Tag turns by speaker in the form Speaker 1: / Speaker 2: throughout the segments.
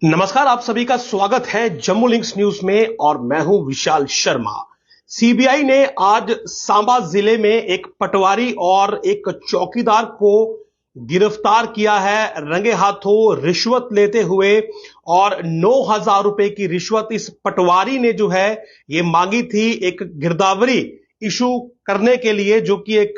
Speaker 1: नमस्कार, आप सभी का स्वागत है जम्मू लिंक्स न्यूज में और मैं हूं विशाल शर्मा। सीबीआई ने आज सांबा जिले में एक पटवारी और एक चौकीदार को गिरफ्तार किया है रंगे हाथों रिश्वत लेते हुए। और 9,000 रुपए की रिश्वत इस पटवारी ने जो है ये मांगी थी एक गिरदावरी इशू करने के लिए, जो कि एक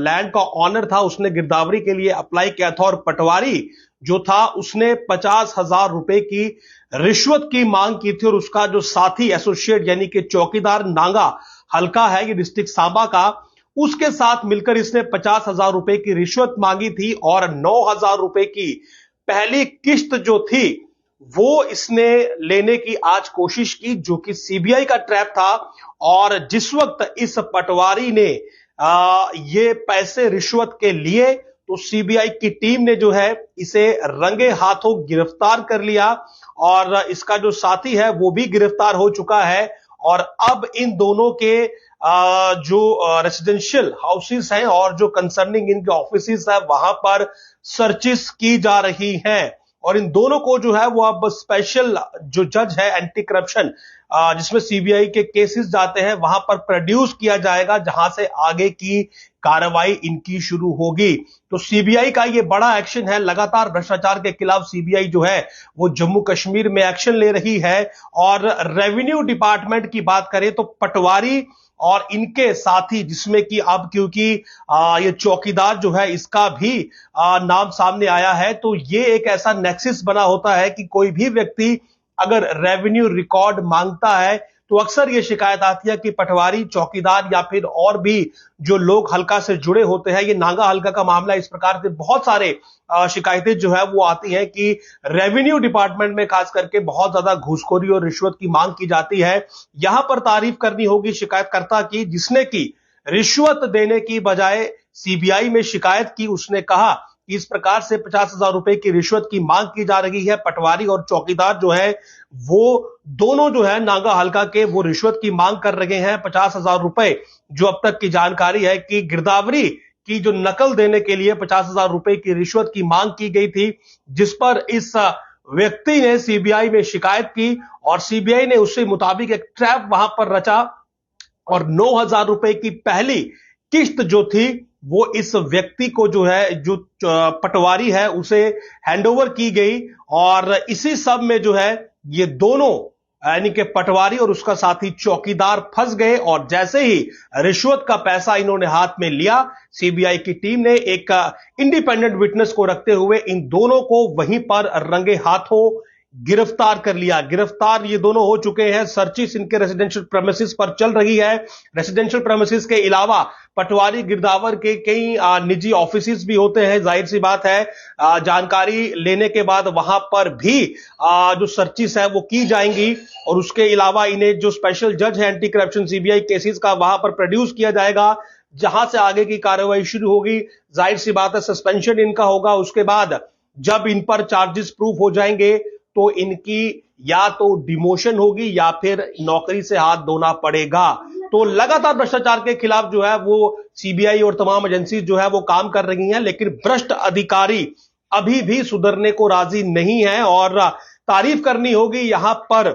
Speaker 1: लैंड का ऑनर था, उसने गिरदावरी के लिए अप्लाई किया था और पटवारी जो था उसने 50,000 रुपए की रिश्वत की मांग की थी। और उसका जो साथी एसोसिएट यानी कि चौकीदार नांगा हल्का है ये डिस्ट्रिक्ट सांबा का, उसके साथ मिलकर इसने 50,000 रुपए की रिश्वत मांगी थी और 9,000 रुपए की पहली किस्त जो थी वो इसने लेने की आज कोशिश की, जो कि सीबीआई का ट्रैप था। और जिस वक्त इस पटवारी ने ये पैसे रिश्वत के लिए तो सीबीआई की टीम ने जो है इसे रंगे हाथों गिरफ्तार कर लिया और इसका जो साथी है वो भी गिरफ्तार हो चुका है। और अब इन दोनों के जो रेसिडेंशियल हाउसेस हैं और जो कंसर्निंग इनके ऑफिसेस है वहां पर सर्चिस की जा रही हैं। और इन दोनों को जो है वो अब स्पेशल जो जज है एंटी करप्शन जिसमें सीबीआई के केसेस जाते हैं वहां पर प्रोड्यूस किया जाएगा, जहां से आगे की कार्रवाई इनकी शुरू होगी। तो सीबीआई का ये बड़ा एक्शन है। लगातार भ्रष्टाचार के खिलाफ सीबीआई जो है वो जम्मू कश्मीर में एक्शन ले रही है। और रेवेन्यू डिपार्टमेंट की बात करें तो पटवारी और इनके साथी, जिसमें कि अब क्योंकि ये चौकीदार जो है इसका भी नाम सामने आया है, तो ये एक ऐसा नेक्सस बना होता है कि कोई भी व्यक्ति अगर रेवेन्यू रिकॉर्ड मांगता है तो अक्सर ये शिकायत आती है कि पटवारी, चौकीदार या फिर और भी जो लोग हल्का से जुड़े होते हैं, ये नांगा हल्का का मामला, इस प्रकार से बहुत सारे शिकायतें जो है वो आती हैं कि रेवेन्यू डिपार्टमेंट में खास करके बहुत ज्यादा घूसखोरी और रिश्वत की मांग की जाती है। यहां पर तारीफ करनी होगी शिकायतकर्ता की, जिसने की रिश्वत देने की बजाय सीबीआई में शिकायत की। उसने कहा कि इस प्रकार से 50,000 रुपए की रिश्वत की मांग की जा रही है। पटवारी और चौकीदार जो है वो दोनों जो है नांगा हल्का के वो रिश्वत की मांग कर रहे हैं 50,000 रुपए। जो अब तक की जानकारी है कि गिरदावरी की जो नकल देने के लिए 50,000 रुपए की रिश्वत की मांग की गई थी, जिस पर इस व्यक्ति ने सीबीआई में शिकायत की और सीबीआई ने उसी मुताबिक एक ट्रैप वहां पर रचा और 9,000 रुपए की पहली किस्त जो थी वो इस व्यक्ति को जो है जो पटवारी है उसे हैंडओवर की गई। और इसी सब में जो है ये दोनों यानी कि पटवारी और उसका साथी चौकीदार फंस गए। और जैसे ही रिश्वत का पैसा इन्होंने हाथ में लिया, सीबीआई की टीम ने एक इंडिपेंडेंट विटनेस को रखते हुए इन दोनों को वहीं पर रंगे हाथों गिरफ्तार कर लिया। गिरफ्तार ये दोनों हो चुके हैं। सर्चिस इनके रेसिडेंशियल प्रेमिसेस पर चल रही है। रेसिडेंशियल प्रेमिसेस के अलावा पटवारी गिरदावर के कई निजी ऑफिसेस भी होते हैं। जाहिर सी बात है जानकारी लेने के बाद वहां पर भी जो सर्चिस है वो की जाएंगी। और उसके अलावा इन्हें जो स्पेशल जज है एंटी करप्शन सीबीआई केसेस का वहां पर प्रोड्यूस किया जाएगा, जहां से आगे की कार्रवाई शुरू होगी। जाहिर सी बात है सस्पेंशन इनका होगा। उसके बाद जब इन पर चार्जेस प्रूफ हो जाएंगे तो इनकी या तो डिमोशन होगी या फिर नौकरी से हाथ धोना पड़ेगा। तो लगातार भ्रष्टाचार के खिलाफ जो है वो सीबीआई और तमाम एजेंसी जो है वो काम कर रही हैं, लेकिन भ्रष्ट अधिकारी अभी भी सुधरने को राजी नहीं है। और तारीफ करनी होगी यहां पर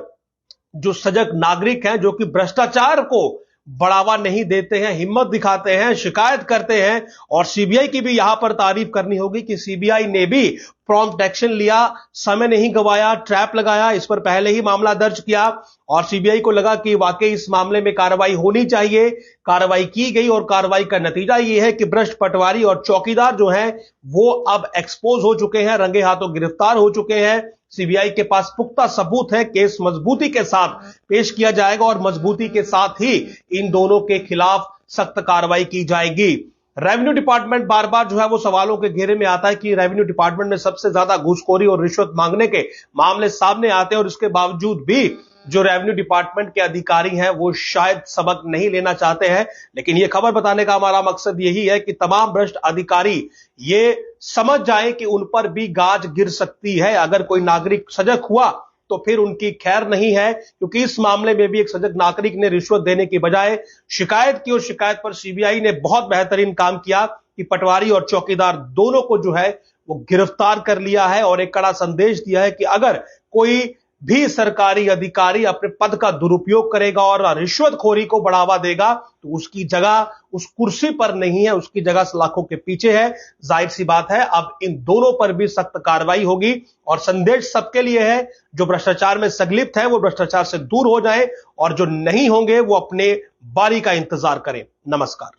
Speaker 1: जो सजग नागरिक हैं, जो कि भ्रष्टाचार को बढ़ावा नहीं देते हैं, हिम्मत दिखाते हैं, शिकायत करते हैं। और सीबीआई की भी यहां पर तारीफ करनी होगी कि सीबीआई ने भी प्रॉम्प्ट एक्शन लिया, समय नहीं गवाया, ट्रैप लगाया, इस पर पहले ही मामला दर्ज किया। और सीबीआई को लगा कि वाकई इस मामले में कार्रवाई होनी चाहिए। कार्रवाई की गई और कार्रवाई का नतीजा यह है कि भ्रष्ट पटवारी और चौकीदार जो हैं वो अब एक्सपोज हो चुके हैं, रंगे हाथों गिरफ्तार हो चुके हैं। सीबीआई के पास पुख्ता सबूत है, केस मजबूती के साथ पेश किया जाएगा और मजबूती के साथ ही इन दोनों के खिलाफ सख्त कार्रवाई की जाएगी। रेवेन्यू डिपार्टमेंट बार बार जो है वो सवालों के घेरे में आता है कि रेवेन्यू डिपार्टमेंट में सबसे ज्यादा घूसखोरी और रिश्वत मांगने के मामले सामने आते हैं और इसके बावजूद भी जो रेवेन्यू डिपार्टमेंट के अधिकारी हैं वो शायद सबक नहीं लेना चाहते हैं। लेकिन ये खबर बताने का हमारा मकसद यही है कि तमाम भ्रष्ट अधिकारी ये समझ जाए कि उन पर भी गाज गिर सकती है। अगर कोई नागरिक सजग हुआ तो फिर उनकी खैर नहीं है, क्योंकि इस मामले में भी एक सजग नागरिक ने रिश्वत देने की बजाय शिकायत की और शिकायत पर सीबीआई ने बहुत बेहतरीन काम किया कि पटवारी और चौकीदार दोनों को जो है वो गिरफ्तार कर लिया है और एक कड़ा संदेश दिया है कि अगर कोई भी सरकारी अधिकारी अपने पद का दुरुपयोग करेगा और रिश्वतखोरी को बढ़ावा देगा तो उसकी जगह उस कुर्सी पर नहीं है, उसकी जगह सलाखों के पीछे है। जाहिर सी बात है अब इन दोनों पर भी सख्त कार्रवाई होगी और संदेश सबके लिए है, जो भ्रष्टाचार में संलिप्त है वो भ्रष्टाचार से दूर हो जाएं और जो नहीं होंगे वो अपने बारी का इंतजार करें। नमस्कार।